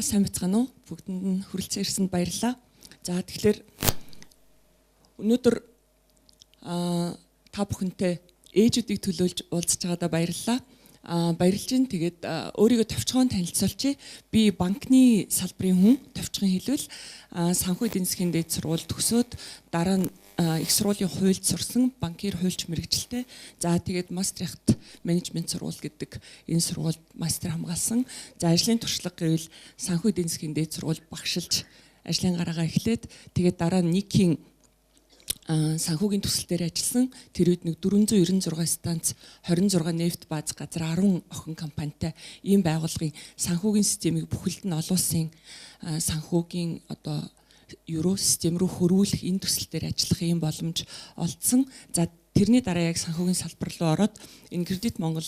сайн бацгаана уу? Бүгдэнд нь хүрэлцэн ирсэнд баярлалаа. За тэгэхээр өнөөдөр та бүхэнтэй ээжүүдийг төлөөлж уулзж байгаадаа баярлалаа. Баярлж байна. Тэгээд өөрийгөө товчхон танилцуулчих. Би банкны салбарын хүн, товчхон хэлвэл санхүү эдийн засгийн дээд сургууль төгсөөд дараа нь их сургуулийн хуульд сурсан, банкир хуульч мэргэжилтэй. За тэгээд Мастрихт менежмент сургууль гэдэг энэ сургуульд мастер хамгаалсан. За ажлын туршлага гэвэл санхүү эдийн засгийн дээд сургууль багшилж ажлын гараагаа эхлээд тэгээд дараа нь НИК-ийн санхүүгийн төсөл дээр ажилласан. Тэр үед нэг 496 станц, 26 нефт бааз газар, 10 охин компанитай ийм байгууллагын санхүүгийн системийг бүхэлд нь олон улсын санхүүгийн одоо евро систем рүү хөрвүүлэх энэ төсөл дээр ажиллах ийм боломж олдсон. За тэрний дараа яг санхүүгийн салбар руу ороод энэ Кредит Монгол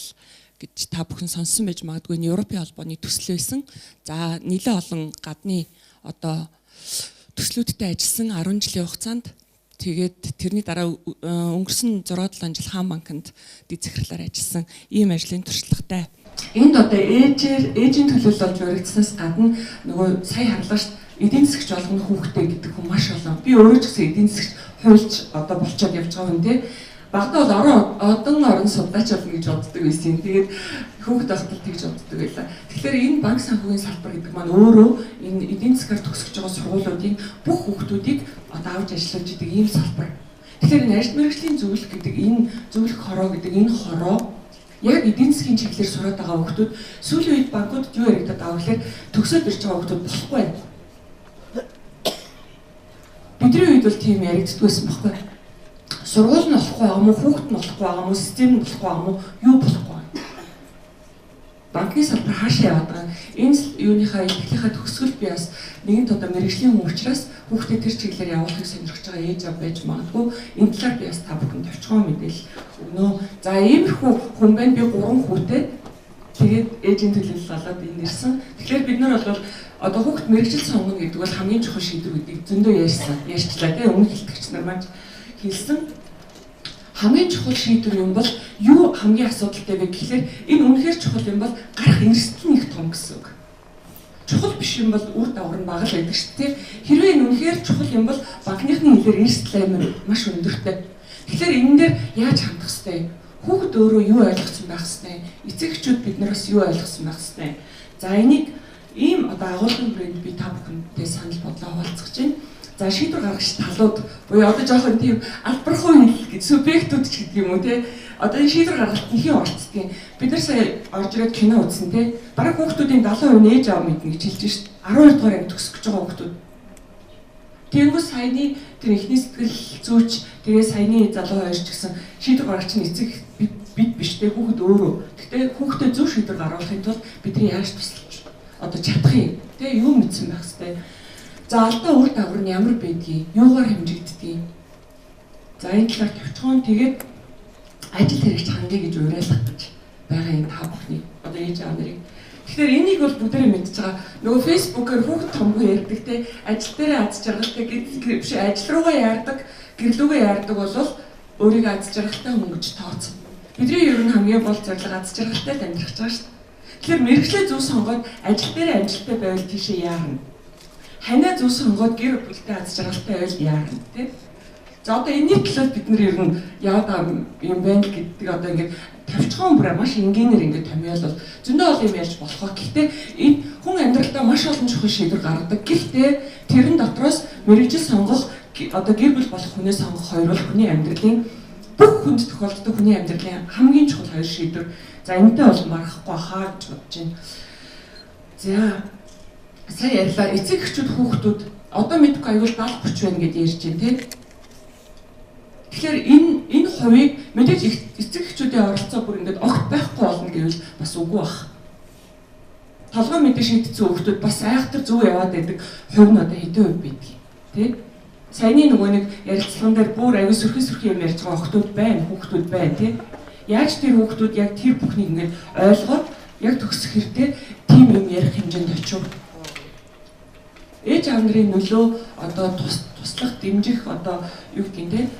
гэж та бүхэн сонссон байж магадгүй энэ Европын холбооны төсөл байсан. За нэлээд олон гадны одоо төслүүдтэй ажилласан 10 жилийн хугацаанд тэгээд тэрний дараа өнгөрсөн 6-7 жил Хаан банкнд дэд захирлаар ажилласан ийм ажлын туршлагатай. Энд одоо ээжийн төлөөлөл болж өргөцснөөс гадна нөгөө сая харлаа шүү дээ. Эдийн засгч болгоно хүүхдээ гэдэг хүн маш олон. Би өөрөө ч гэсэн эдийн засгч хуульч одоо болчиход явж байгаа хүн тий. Багтаа бол орон судлаач болно гэж боддог байсан. Тэгээд хүүхэд ахтал тэгж боддог байлаа. Тэгэхээр энэ банк санхүүгийн салбар гэдэг маань өөрөө энэ эдийн засгаар төгсөж байгаа сургуулиудын бүх хүүхдүүдийг одоо авч ажиллаж идэг ийм салбар. Тэгэхээр энэ ажил мэргэжлийн зөвлөх гэдэг энэ зөвлөх хороо гэдэг энэ хороо яг эдийн засгийн чиглэлээр сураад байгаа хүүхдүүд сүүлийн үед банкудад юу яригдаад байгаа гэхээр төгсөөд ирж байгаа хүүхдүүд болохгүй байна. Бидний үед бол тийм яригддаггүйсэн байхгүй. Сургууль нь болохгүй байгаа мó, хүүхэд нь болохгүй байгаа мó, систем нь болохгүй байгаа мó, юу болохгүй. Банкны салбар хаашаа яваад байгаа. Энэ юуныхаа ихлийнхаа төгсгөл би бас нэгэн одоо мэргэжлийн хүн учраас хүүхдээ тэр чиглэлээр явуулахыг сонирхож байгаа ээж аав байж магадгүй. Энэ талаар би бас та бүхэнд товчхон мэдээлэл өгнө. За иймэрхүү хүн байна. Би 3 хүүтэй. Тэгээд ээжийн төлөөлөл болоод энд ирсэн. Тэгэхээр бид нар бол одоо хүүхд мэргэжил сонгоно гэдэг бол хамгийн чухал шийдвэр гэдэг зөндөө ярьчлаа тийм өмнө хэлтгч нар маань хэлсэн. Хамгийн чухал шийдвэр юм бол юу хамгийн асуудалтай вэ гэхлээр энэ үнэхээр чухал юм бол гарах эрсдэл нь их том гэсэн үг. Чухал биш юм бол үр дагавар нь бага л байдаг шүү дээ. Хэрвээ энэ үнэхээр чухал юм бол банкныхны хэлээр эрсдэл амар маш өндөртэй. Тэгэхээр энэ дээр яаж хандах ёстой? Хүүхэд өөрөө юу ойлгосон байх ёстой? Эцэг эхчүүд бид нараас юу ойлгосон байх ёстой? За энийг ийм одоо агуулгын брэнд би та бүхэнтэй санал бодлоо хуваалцах чинь. За шийдвэр гаргагч талууд буюу одоо жоохон тийм албархан хэл гэж субъектүүд ч гэдэг юм уу те. Одоо энэ шийдвэр гаргалт нь хэн орцдгийг бид нар сая орж ирээд кино үзсэн те. Бараг хүүхдүүдийн 70% ээж аав мэднэ гэж хэлж шít. 12 дугаар анги төгсөх гэж байгаа хүүхдүүд. Тэнгүү саяны тэр ихний сэтгэл зүйч тэгээ саяны залуу хоёр ч гэсэн шийдвэр гаргагч нь эцэг бид биш те хүүхэд өөрөө. Гэхдээ хүүхдэд зөв шийдвэр гаргахын тулд бидний яаж тусалж одоо чадах юм те юу мэдсэн байх хэвээр. За алдаа үр дагавар нь ямар байдгийг, юугаар хэмжигддгийг. За энэ талаар товчхон тэгээд ажил хэрэгч хангая гэж уриалгах гэж байгаа энэ та бүхний одоо ээж аав нарыг. Тэгэхээр энийг бол бүгдээрээ мэдж байгаа. Нөгөө фэйсбүүкээр хүүхд томгүй ярьдаг те ажил дээрээ аз жаргалтай гэдэг биш ажил руугаа яардаг, гэрлүүгээ яардаг бол өөрийгөө аз жаргалтай хүн гэж тооцсон. Бидний ер нь хамгийн гол зорилго аз жаргалтай амьдрах гэж байгаа шүү дээ. Тэгэхээр мэргэжлээ зөв сонгоод ажил дээрээ амжилттай байвал тийшээ яарна. Ханаа зөв сонгоод гэр бүлтэй аз жаргалтай байвал яарна тий. За одоо энэний талаар бид нар ер нь яваад юм байна гэдэг одоо ингээд тавьчихсан бүр маш энгийнээр ингээд томьёолол зөндөө олон юм ярьж болохоо. Гэхдээ энэ хүн амьдралдаа маш олон чухал шийдвэр гаргадаг. Гэхдээ тэрэн дотроос мэргэжил сонгох одоо гэр бүл болох хүнээ сонгох хоёр бол хүний амьдралын бүх хүнд тохиолддог хүний амьдралын хамгийн чухал хоёр шийдвэр. За энэтэй бол марахгүй хаа гэж бодож байна. За сая ярьлаа эцэг эхчүүд хүүхдүүд одоо мэдгүй аюул 70-30 байна гэдээ ярьж байна тийм. Тэгэхээр энэ хувийг мэдээж эцэг эхчүүдийн оролцоо бүр ингээд огт байхгүй болно гэвэл бас үгүй бах. Толгой мэдээ шийдсэн хүүхдүүд бас айхтар зүг яваад байдаг хувь нь одоо хэдэн хувь байдаг тийм. Саяны нөгөө нэг ярилцлаган дээр бүр аюул сөрхий юм ярьж байгаа хүүхдүүд байна тийм. Яаж тэр хүүхдүүд яг тэр бүхнийг ингээд ойлгоод яг төгсөх хэрэгтэй тийм юм ярих хэмжээнд очив. Ээж аав нарын нөлөө одоо туслах дэмжих одоо юу гэдэг нь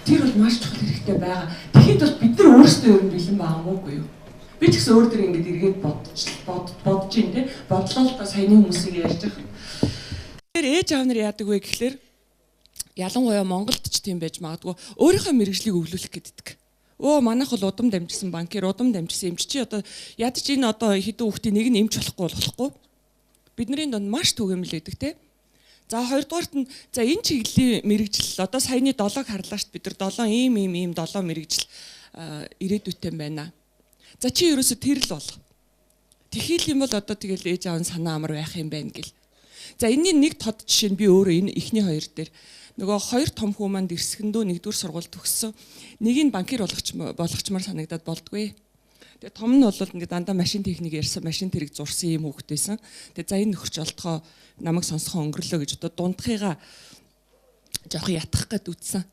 тэр бол маш чухал хэрэгтэй байгаа. Тэгэхэд бол бид нар өөрсдөө ер нь бэлэн байгаа мó юу? Би ч гэсэн өөр дөр ингэж эргээд бодож ин тэ бодлоо л та саяны хүмүүсийг ярьж байгаа. Тэр ээж аав нар яадаг вэ гэхлээр ялангуяа Монголд ч тийм байж магадгүй өөрийнхөө мэргэжлийг өвлүүлэх гэдэг. Манайх бол удам дамжсан банкир, удам дамжсан эмч чи одоо ядаж энэ одоо хэдэн хүүхдийн нэг нь эмч болохгүй. Бидний донд маш түгээмэл байдаг те. За хоёрдугаарт нь за энэ чиглэлийн мэргэжил одоо саяны 7-ыг харлаа шүү бид нар 7 ийм 7 мэргэжил ирээдүйтэй байна. За чи ерөөсө тэр л бол. Тэхийл юм бол одоо тэгэл ээж аав нь санаа амар байх юм байна гэл. За энэний нэг тод жишээ нь би өөрөө энэ эхний хоёр дээр нөгөө хоёр том хүү манд ирсгэндөө нэгдүгээр сургууль төгссөн. Нэг нь банкир болгочмаар санагдаад болдгүй. Тэгээ том нь бол ингээд дандаа машин техник ярьсан, машин тэрэг зурсан юм хүүхдээсэн. Тэгээ за энэ нөхөрч олдохоо намайг сонсохоо өнгөрлөө гэж одоо дундхыгаа жоох ятгах гээд үтсэн.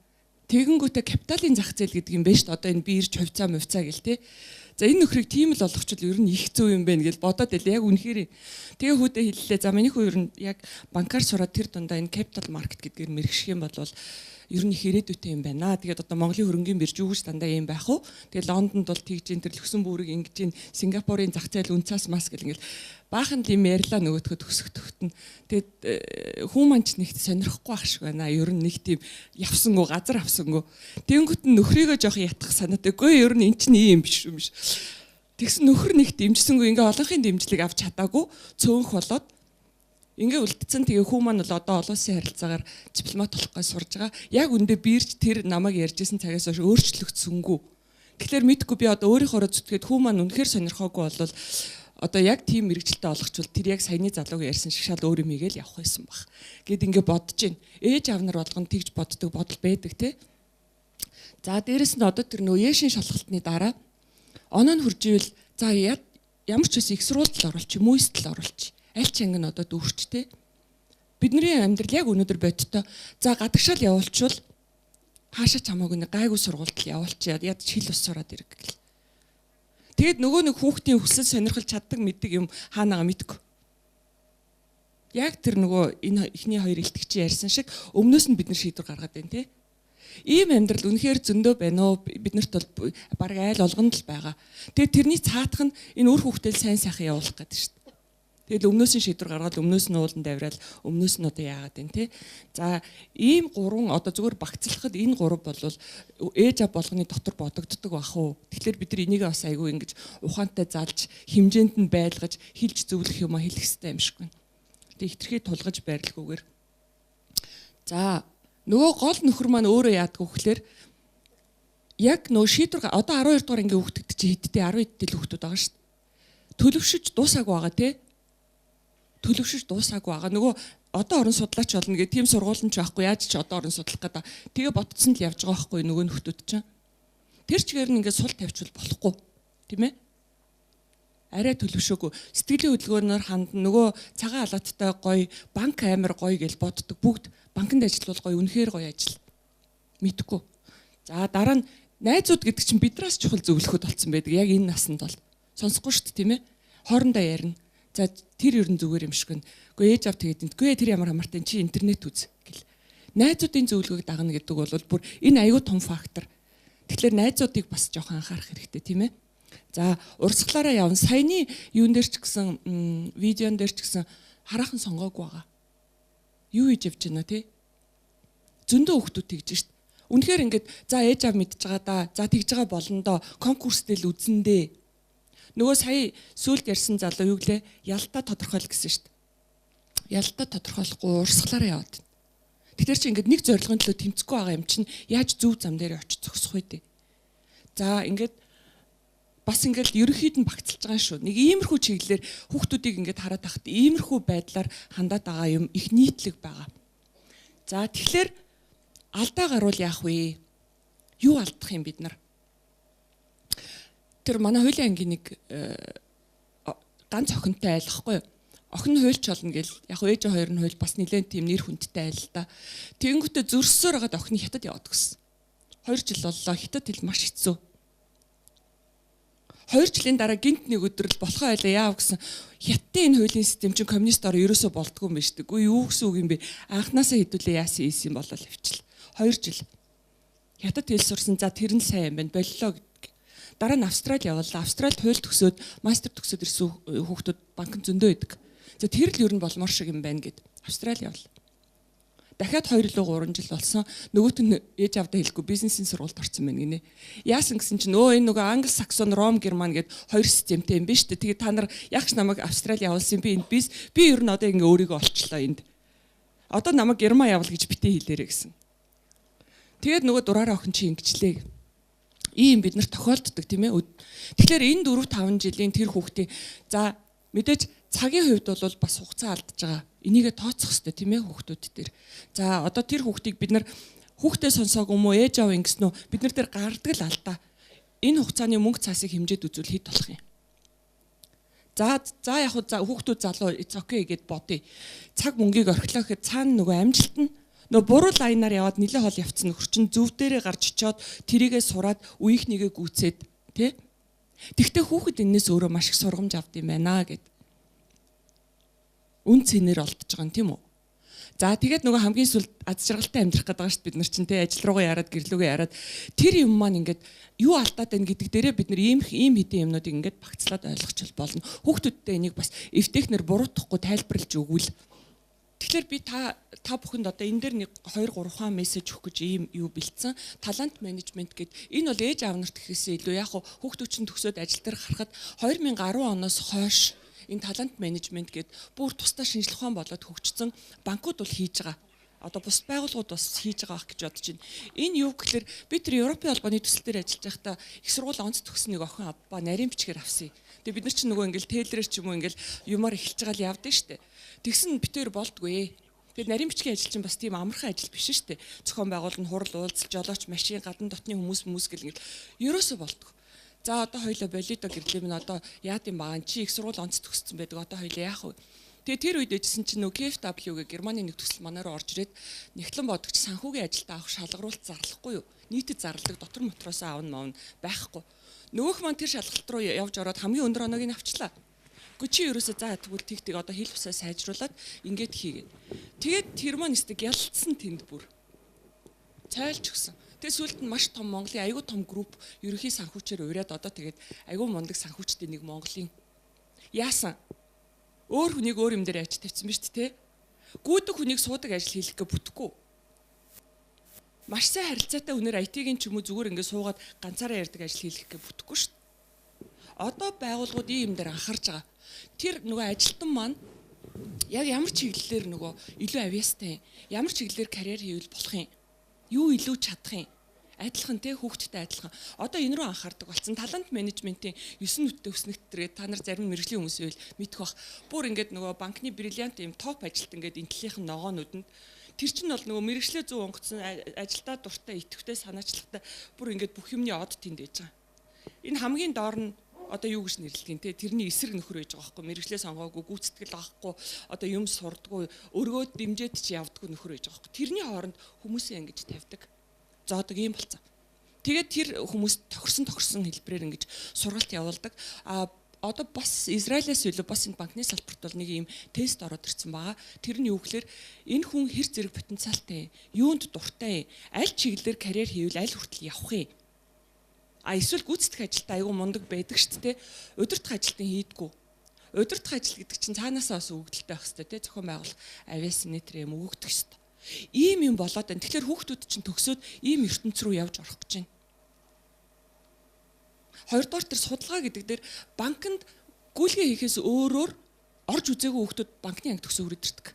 Тэгэнгүүтээ капиталын зах зээл гэдэг юм байна шүү дээ. Одоо энэ би ирж хувьцаа мөвцаа гэл те. За энэ нөхрийг тийм л олгочвол ер нь их зөв юм байна гэж бодоод байлаа. Яг үнэхээр. Тэгээ хүүдээ хэллээ. За миний хүү ер нь яг банкар сураад тэр дундаа энэ capital market гэдгээр мэрэгших юм бол ер нь их ирээдүйтэй юм байна. Тэгээд одоо Монголын хөрөнгийн бирж юу гэж дандаа юм байх уу? Тэгээд Лондонд бол тэгж ин тэр Люксембургийг ингэж ин Сингапурын зах зээл үнцаас мас гэл ингээл баахан л юм ярьлаа нөгөөдхөд төгсгтөгтөн. Тэгээд хүмүүс нэгт сонирхгүй ах шиг байна. Ер нь нэг тийм явсангүй газар авсангүй. Тэнгүүт нь нөхрийгөө жоох ятгах санаатай. Үгүй ер нь эн чинь ийм биш юм биш. Тэгсэн нөхөр нэг дэмжсэнгүй ингээ олонхын дэмжлэг авч чадаагүй цөөнх болоод ингээ үлдсэн. Тэгээ хүү маань бол одоо олон улсын харилцаагаар дипломат болохгүй сурж байгаа. Яг үндэ бирж тэр намайг ярьжсэн цагаас хойш өөрчлөгдсөнгүй. Тэгэхээр мэдгүй би одоо өөрийнхоороо зүтгээд хүү маань үнэхээр сонирхоогүй болвол одоо яг тийм мэрэгчлээ олгочвол тэр яг саяны залууг ярьсан шиг шал өөр юм игээл явах байсан баг. Гэт ингээ бодож гин. Ээж аав нар болгоно тэгж боддог бодол байдаг те. За дээрэс нь одоо тэр нөө яшин шалгалтны дараа оноо нь хурж ивэл за ямар ч үс их сургуульд оруулчих юм уу эсвэл оруулчих. Аль ч анги нь одоо дүүрчтэй. Бидний амьдрал яг өнөөдөр бодтой. За гадагшаал явуулчвал хаашаа ч хамаагүй нэг гайгүй сургуульд явуулчих. Яд хил ус сураад ирэх гэл. Тэгэд нөгөө нэг хүүхдийн хүсэл сонирхол чаддаг мэддэг юм хаанаага мэдгүй. Яг тэр нөгөө энэ эхний хоёр илтгэгчийн ярьсан шиг өмнөөс нь бид нар шийдвэр гаргаад байна те. Ийм амьдрал үнэхээр зөндөө байна уу? Биднэрт бол баг айл олгонд л байгаа. Тэгээд тэрний цаатах нь энэ үр хүүхдэл сайн сайхан явуулах гэдэг шүү дээ. Тэгэл өмнөөс нь шийдвэр гаргаад өмнөөс нь уулан давирал өмнөөс нь одоо яагаад вэ те. За ийм гурван одоо зүгээр багцлахад энэ гурав болвол ээж ав болгоны дотор бодогддог бах уу. Тэгэхээр бид нар энийг бас айгүй ингэж ухаантай залж хэмжээнд нь байлгаж хилж зөвлөх юм а хэлэх хэрэгтэй юм шиг байна. Тэг хитрхээ тулгаж байрлахгүйгээр. За нөгөө гол нөхөр маань өөрөө яадаг вэ гэхээр яг нөө шийдвэр одоо 12 дугаар ангийн хүүхдүүд чи хэдтэй 10 хэдтэй л хүүхдүүд байгаа шүү дээ. Төлөвшөж дуусаагүй байгаа те. Төлөвшөж дуусаагүй байгаа. Нөгөө одоо орон судлаач болно гэх тийм сургууль нь ч байхгүй яаж ч одоо орон судлах гэдэг. Тэгээ ботцсон л явж байгаа байхгүй нөгөө нөхдүүд чинь. Тэр чигээр нь ингээд сул тавьчвал болохгүй. Тийм ээ? Арай төлөвшөөгүй. Сэтгэлийн хөдөлгөөнөөр хандан нөгөө цагаан халааттай гоё, банк амир гоё гэж боддог. Бүгд банкнд ажиллавал гоё, үнэхээр гоё ажил. Мэдхгүй. За дараа нь найзууд гэдэг чинь бидраас чухал зөвлөхөд болсон байдаг. Яг энэ насанд бол сонсохгүй шүү дээ, тийм ээ? Хоорондоо ярина. За тэр ер нь зүгээр юм шиг байна. Гэхдээ ээж аав тэгээд үгүй тэр ямар хамаартай чи интернет үз гэл. Найзуудын зөвлөгөөг дагна гэдэг бол бүр энэ аюу тум фактор. Тэгэхээр найзуудыг бас жоохон анхаарах хэрэгтэй тийм ээ. За урсгалаараа явна. Саяны юун дээр ч гэсэн видеон дээр ч гэсэн хараахан сонгоогүй байгаа. Юу хийж явж байна те? Зөндөө хүмүүс тэгж шít. Үнэхээр ингээд за ээж аав мэдж байгаа да. За тэгж байгаа болондоо конкурс дээр л үзэндээ. Нөгөө сая сүлд ярьсан залуу юу гэлээ? Ялтаа тодорхойл гэсэн шít. Ялтаа тодорхойлохгүй урсгалаараа яваад. Тэгэхээр чи ингээд нэг зорилгын төлөө тэмцэхгүй байгаа юм чинь яаж зөв зам дээр очиж зогсох вэ? За ингээд бас ингээд ерөнхийд нь багцлж байгаа шүү. Нэг иймэрхүү чиглэлээр хүүхдүүдийг ингээд хараад тахт иймэрхүү байдлаар хандаад байгаа юм их нийтлэг байгаа. За тэгэхээр алдаа гарвал яах вэ? Юу алдах юм бид нар? Тэр манай хуулийн ангийн нэг ганц охинтой айлахгүй юу? Охин хуйлч болно гэл яг ээж хоёр нь хуйл бас нэлээд тийм нэр хүндтэй айл та. Тэнгүүтээ зөрсөөр хагаад охины хятад яваад гисэн. 2 жил боллоо хятад хэл маш хэцүү. 2 жилийн дараа гинт нэг өдрөл болохоо айлаа яав гэсэн. Хятадын энэ хуулийн систем чинь коммунист орн ерөөсөө болдгоо юм байна шүү дээ. Үгүй юу гэсэн үг юм бэ? Анханасаа хэдүүлээ яасан ийсэн болол явчихлаа. 2 жил. Хятад хэл сурсан за тэр нь сайн юм байна. Боллоо гэдэг. Дараа нь Австрали явууллаа. Австралид хууль төгсөөд мастер төгсөөд ирсэн хүүхдүүд банкнд зөндөө байдаг. За тэр л ер нь болмоор шиг юм байна гэд Австрали явлаа. Дахиад 2 илүү 3 жил болсон. Нөгөөт нь ээж авдаа хэлэхгүй бизнесийн сургуульд орсон байна гинэ. Яасан гэсэн чинь энэ нөгөө Англи, Саксон, Ром, Герман гэд 2 системтэй юм биш үү? Тэгээд та нар яг ч намайг Австрали явуулсан би энд би ер нь одоо ингээ өөрийгөө олчлоо энд. Одоо намайг Герман явуул гэж битээ хэлээрэ гэсэн. Тэгээд нөгөө дураараа охин чи ингэчлээ. Ийм бид нар тохиолддог тийм ээ. Тэгэхээр энэ 4-5 жилийн тэр хүүхдийн за мэдээж цагийн хувьд бол бас хугацаа алдж байгаа. Энийгээ тооцох хэрэгтэй тийм ээ хүүхдүүд дээр. За одоо тэр хүүхдийг бид нар хүүхдээ сонсоог юм уу ээж аав ингэсэн үү бид нар дээр гардаг л алдаа. Энэ хугацааны мөнгө цаасыг хэмжээд үзвэл хэд болох юм. За яг хүүхдүүд залуу it's okay гэд бодъё. Цаг мөнгийг орхилоо гэхэд цаана нөгөө амжилт нь нөгөө буруу лайнаар яваад нэлээ хол явцсан нөхөр чинь зөв дээрээ гарч очиод тэрийгээ сураад үеийнхнийгээ гүйцээд тий. Тэгвэл хүүхэд энэс өөрөө маш их сургамж авд юм байна гэд. Үн цэнээр олдож байгаа юм тийм үү? За тэгээд нөгөө хамгийн сүүлд аз жаргалтай амьдрах гэдэг байгаа шүү дээ бид нар чинь тий ажил руугаа яраад гэрлүүгээ яраад тэр юм маань ингээд юу алдаад байна гэдэг дээрээ бид нар ийм хэдийн юмнуудыг ингээд багцлаад ойлгочихвол болно. Хүүхдүүдтэй энийг бас эвтэхнэр буруутгахгүй тайлбарлаж өгвөл тэгэхээр би та бүхэнд одоо энэ дээр нэг 2-3 хаан мессеж өгөх гэж ийм юу бэлдсэн. Талант менежмент гэд энэ бол ээж аав нарт гэхээсээ илүү яг хүүхдүүд чинь төгсөөд ажил дээр харахад 2010 оноос хойш энэ талант менежмент гэд бүр тусдаа шинжилгээ ухаан болоод хөгжсөн банкуд бол хийж байгаа. Одоо бус байгууллагууд бас хийж байгаа гэж бодож байна. Энэ юу гэхээр би тэр Европын холбооны төсөл дээр ажиллаж байхдаа их сургууль онц төгсөн нэг охин ба нарийн бичгээр авсан. Тэгээ бид нар чинь нөгөө ингээл тээлрээр ч юм уу ингээл юмар эхэлж байгаа л явдсан шүү дээ. Тэгсэн битээр болдгүй. Тэгээд нарийн бичгийн ажил чинь бас тийм амархан ажил биш шүү дээ. Зохион байгуулалт нь хурал уулзал жолооч машин гадна дотны хүмүүс гэл ингээл ерөөсөө болдгоо. За одоо хоёлоо болидо гэрлээ минь одоо яад юм баа чи их сургууль онц төгссөн байдаг одоо хоёлоо яах вэ? Тэгээ тэр үед дэжсэн чинь нөгөө KFW гэ Германы нэг төсөл манай руу орж ирээд Нэгтлэн бодогч санхүүгийн ажилдаа авах шалгаруулалт зарлахгүй юу? Нийтэд зарлаг дотор мотроос аавна байхгүй. Нөгөөх маань тэр шалгалт руу явж ороод хамгийн өндөр оноог нь авчлаа. Гэхдээ чи ерөөсөө за тэгвэл тэгтэг одоо хэл бусаа сайжруулад ингээд хийгээд. Тэгээд тэр маань нэстэг ялцсан тэнд бүр. Цайлж өгсөн. Тэгээд сүүлд нь маш том Монголын аягүй том групп ерөнхий санхүүчээр ураад одоо тэгээд аягүй мундаг санхүүчтэй нэг Монголын яасан өөр хүнийг өөр юм дээр ажиж тавьсан биз дээ. Гүйдэг хүнийг суудаг ажил хийх гэ бүтэхгүй. Маш сайн харилцаатай үнээр IT-ийн ч юм уу зүгээр ингээд суугаад ганцаараа ярьдаг ажил хийх гэ бүтэхгүй шүү дээ. Одоо байгууллагууд ийм юм дээр анхаарч байгаа. Тэр нөгөө ажилтан маань яг ямар чиглэлээр нөгөө илүү авьяастай ямар чиглэлээр карьер хийвэл болох юм. Юу илүү чадах юм. Адилхан те хүүхдтэй адилхан. Одоо энэ рүү анхаардаг болсон. Талант менежментийн 9 нүдтэй өснөгт тэргээ та нар зарим мэргэжлийн хүмүүс байвал мэдэх бах. Бүр ингээд нөгөө банкны бриллиант юм топ ажилт ингээд энтлийнхэн ногоонууданд тэр чинь бол нөгөө мэргэжлээ зөв онгоцсон ажилдаа дуртай идэвхтэй санаачлагтай бүр ингээд бүх юмны од тэнд байж байгаа. Энэ хамгийн доор нь одоо юу гэж нэрлэдэг юм те тэрний эсрэг нөхөр байж байгаа байхгүй мэргэжлээ сонгоогүй гүйцэтгэл авахгүй одоо юм сурдаггүй өргөө дэмжээд чи явдаггүй нөхөр байж байгаа байхгүй тэрний хооронд хүмүүсээ ингэж тавьдаг зоодог юм болцсон. Тэгээд тэр хүмүүс тохирсон хэлбэрээр ингэж сургалт явуулдаг. Одоо бас Израилээс илүү бас энэ банкны салбарт бол нэг юм тест ороод ирсэн байгаа. Тэр нь юу гэхээр энэ хүн хэр зэрэг потенциалтай, юунд дуртай, аль чиглэлээр карьер хийвэл аль хүртэл явах юм. Эсвэл гүйцэтгэх ажилтаа аягүй мундаг байдаг шүү дээ. Удирдах ажилтан хийдгүү. Удирдах ажил гэдэг чинь цаанаасаа бас өгөгдөлтэй байх хэрэгтэй те зохион байгуулах авиасан нэтэр юм өгөгдөх хэрэгтэй. Ийм юм болоод байна. Тэгэхээр хүүхдүүд чинь төгсөөд ийм ертөнц рүү явж орох гэж байна. Хоёрдугаар тэр судалгаа гэдэг дээр банкнд гүйлгээ хийхээс өөрөөр орж үзээгүй хүүхдүүд банкны анги төгсөө үрдэрдэг.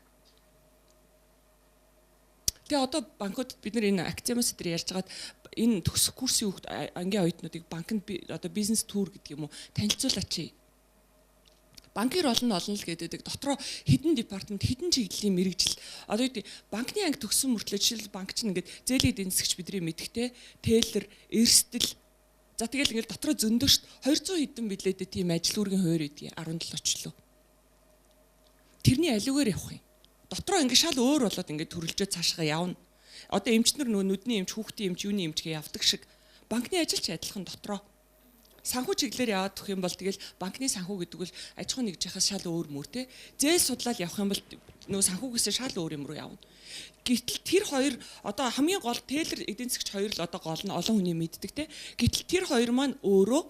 Тэгээ одоо банкуд бид нар энэ акцемос дээр ярьж байгаад энэ төгсөх курсын хүүхд ангийн оюутнуудыг банкнд одоо бизнес тур гэдэг юм уу танилцуулаач. Банкир олон л гэдэг дотроо хідэн департамент хідэн чиглэлийн мэрэгжил одоо үгүй банкны анги төгссөн мөртлөө жишээл банк чинь ингээд зээлийн эдийн засгч бидний мэдхтэй тейлэр эрсдэл за тэгэл ингээд дотроо зөндөө шт 200 хэдэн билээд тийм ажил үүргийн хуваар үйдгийг 17 очлоо. Тэрний аливаар явах юм. Дотроо ингээд шал өөр болоод ингээд төрөлжөө цаашгаа явна. Одоо эмчнэр нөгөө нүдний эмч, хүүхдийн эмч, юуны эмч гээ явдаг шиг банкны ажил ч адилхан дотроо. Санхүү чиглэлээр яваад өгөх юм бол тэгэл банкны санхүү гэдэг бол аж ахуй нэгж яхаас шал өөр мөр те. Зээл судлаад явах юм бол нөгөө санхүүгээс шал өөр юм руу явна. Гэтэл тэр хоёр одоо хамгийн гол Тейлор эдийн засгч хоёр л одоо гол нь олон хүний мэддэг те. Гэтэл тэр хоёр маань өөрөө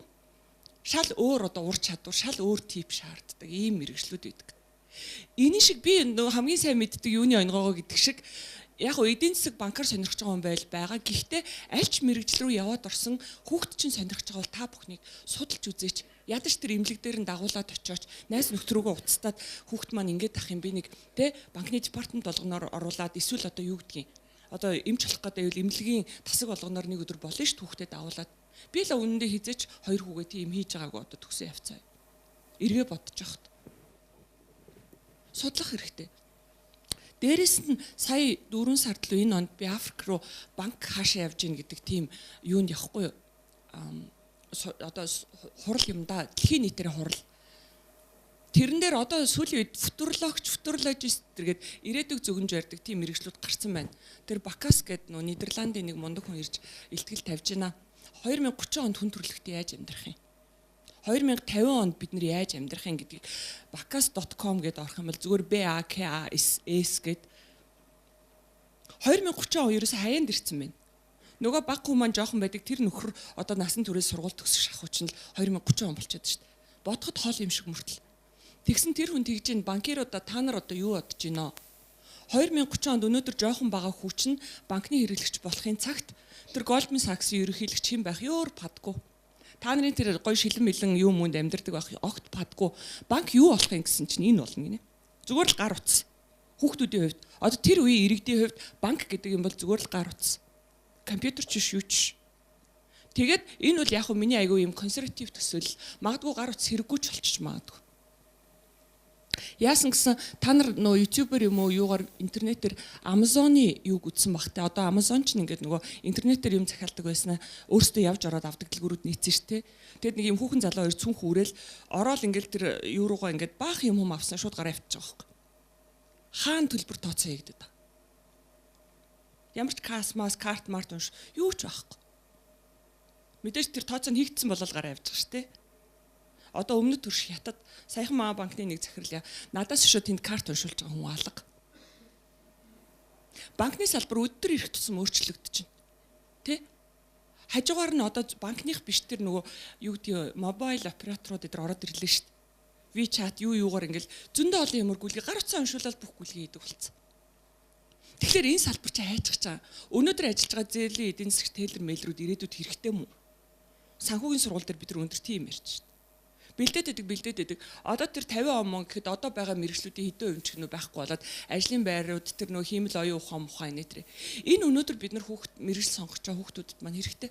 шал өөр одоо ур чадвар, шал өөр тип шаарддаг ийм мэрэгжлүүд байдаг. Эний шиг би нөгөө хамгийн сайн мэддэг юуны онгоогоо гэдэг шиг яг уу эдийн засаг банкар сонирхож байгаа юм байгаа. Гэхдээ аль ч мэрэгжил рүү яваад орсон хүүхд чинь сонирхож байгаа бол та бүхнийг судалж үзээч. Ядаж тэр имлэг дээр нь дагуулад очиоч найз нөхд рүүгээ уцтаад хүүхд маань ингэж ах юм би нэг те банкны департамент болгоноор оруулаад эсвэл одоо юу гэдгийг одоо эмч болох гэдэг байвал имлэгийн тасаг болгоноор нэг өдөр болно ш хүүхдэд дагуулад би л үнэндээ хизээч хоёр хүүгээ тийм хийж байгаагүй одоо төгсөн явцаа. Эргээ бодож яхад судлах хэрэгтэй. Дээрээс нь сая 4 сард л энэ онд би Африк руу банк хаашаа явж гин гэдэг тийм юунд явахгүй юу? Одоо хурал юм да. Дэлхийн нийтээр хурал. Тэрэн дээр одоо сүүлийн үед футурологист тэргээд ирээдүг зөгнж ярьдаг тийм мэрэгчлүүд гарсан байна. Тэр Бакас гэдэг нөө Нидерландын нэг мундаг хүн ирж илтгэл тавьж байна. 2030 онд хүн төрөлхтөө яаж амьдрах юм? 2050 онд бид нар яаж амьдрах юм гэдгийг bakas.com гэдээ орох юм бол зүгээр BAKAS гэд 2030 он ерөөсөө хаяанд ирсэн байна. Нөгөө баг хүмүүс маань жоохон байдаг тэр нөхөр одоо насан туршид сургууль төгсөх шахууч нь 2030 он болчиход шүү дээ. Бодоход хоол юм шиг мөртөл. Тэгсэн тэр хүн тэгж ин банкируудаа та нар одоо юу бодож байна? 2030 онд өнөөдөр жоохон бага хүч нь банкны хэрэглэгч болохын цагт тэр Goldman Sachs-ийн ерөнхийлөгч хэн байх ёор падгүй. Та нарын тэр гоё шилэн мэлэн юм үүнд амьдардаг байх огт падгүй. Банк юу болох юм гэсэн чинь энэ болно гинэ. Зүгээр л гар утас. Хүүхдүүдийн хувьд одоо тэр үеийн иргэдийн хувьд банк гэдэг юм бол зүгээр л гар утас. Компьютер ч юу ч. Тэгээд энэ бол яг хөө миний айгүй юм консерватив төсөөл. Магадгүй гар утас хэрэггүй ч болчих магадгүй. Яасан гэсэн та нар нөө ютубер юм уу юугаар интернетээр Amazon-ы юуг үзсэн багтаа. Одоо Amazon ч ингээд нөгөө интернетээр юм захиалдаг байснаа өөртөө явж ороод авдаг дэлгүүрүүд нийцсэн шүү дээ. Тэгэд нэг юм хүүхэн залуу хоёр цүнх үрэл ороод ингээд тэр юу руугаа ингээд баах юм авсан шууд гараа авчиж байгаа байхгүй. Хаан төлбөр тооцоо хийгдэв. Ямар ч карт март унш юу ч байхгүй. Мэдээж тэр тооцоо нь хийгдсэн болол гараа авчих шүү дээ. Одоо өмнөд төрш хятад саяхан маа банкны нэг захирал надаас шүү тэнд карт уншуулж байгаа хүн алга. Банкны салбар өдөр ирэх тусам өөрчлөгдөж байна. Тэ? Хажуугаар нь одоо банкных биш тэр нөгөө юу гэдэг мобайл операторууд эдэр ороод ирлээ шүү дээ. WeChat юугаар ингээл зөндөө олон юмр гүйлгээ гар утсаа уншуулаад бүх гүйлгээ хийдэг болсон. Тэгэхээр энэ салбар чи хайчих чаа. Өнөөдөр ажиллаж байгаа зээлийн эдийн засгийн Тейлор мэйлрүүд ирээдүйд хэрэгтэй мүү? Санхүүгийн сургууль дээр бид нар өндөр тийм ярьж шүү. Бэлдээд байдаг. Одоо тэр 50 он гэхэд одоо байгаа мэрэгчлүүдийн хэдэн хувь ч гэнэ байхгүй болоод ажлын байрууд тэр нөх хиймэл оюун ухаан нэтэр. Энэ өнөөдөр бид нар хүүхд мэрэгжил сонгож байгаа хүүхдүүдэд маань хэрэгтэй.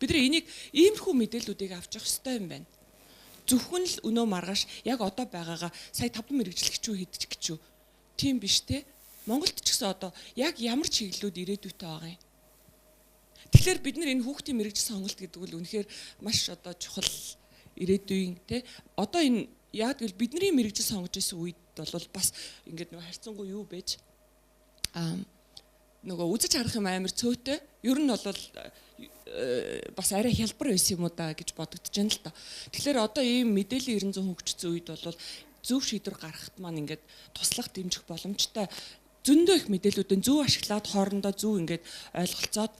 Бид нар энийг иймэрхүү мэдээллүүдийг авч явах хэрэгтэй юм байна. Зөвхөн л өнөө маргааш яг одоо байгаагаа сая 5 мэрэгжлэгчүү хийдэж гэчүү. Тийм биш те. Монголд ч гэсэн одоо яг ямар чиглэлүүд ирээдүйтэй байгаа юм. Тэгэхээр бид нар энэ хүүхдийн мэрэгжил сонголт гэдэг нь үнэхээр маш одоо чухал ирээдүйн те одоо энэ яг л бидний мэрэгжил сонгож байсан үед бол бас ингээд нөгөө харьцангуй юу байж нөгөө үзэж харах юм амар цөөтэй ер нь бол бас арай хялбар байсан юм уу да гэж бодогдож байна л та. Тэгэхээр одоо ийм мэдээллийн 900 хөгжсөн үед бол зөв шийдвэр гаргахад маань ингээд туслах дэмжих боломжтой зөндөө их мэдээллүүдэн зөв ашиглаад хоорондоо зөв ингээд ойлголцоод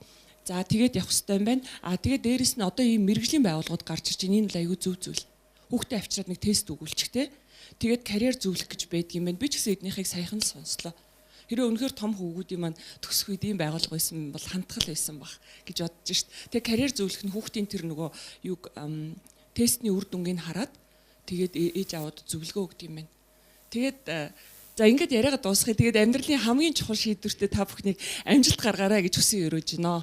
за тэгээд явах хэрэгтэй юм байна. Тэгээд дээрэс нь одоо ийм мэрэгжлийн байгууллагууд гарч ирж байна. Энэ л аюу зөв зүйл. Хүүхдээ авчираад нэг тест өгүүлчих те. Тэгээд карьер зөвлөх гэж байдаг юм байна. Би ч гэсэн эднийхийг саяхан л сонслоо. Хэрэв үнэхээр том хүүхдийн маань төгсөх үед ийм байгууллага байсан бол хандхал байсан бах гэж бодож шít. Тэгээд карьер зөвлөх нь хүүхдийн тэр нөгөө юг тестний үр дүнгийг хараад тэгээд ээж аваад зөвлөгөө өгд юм байна. Тэгээд за ингээд яриагаа дуусгая. Тэгээд амьдралын хамгийн чухал шийдвэртээ та бүхнийг амжилт гаргаарай гэж хүсэн өрөөж байна.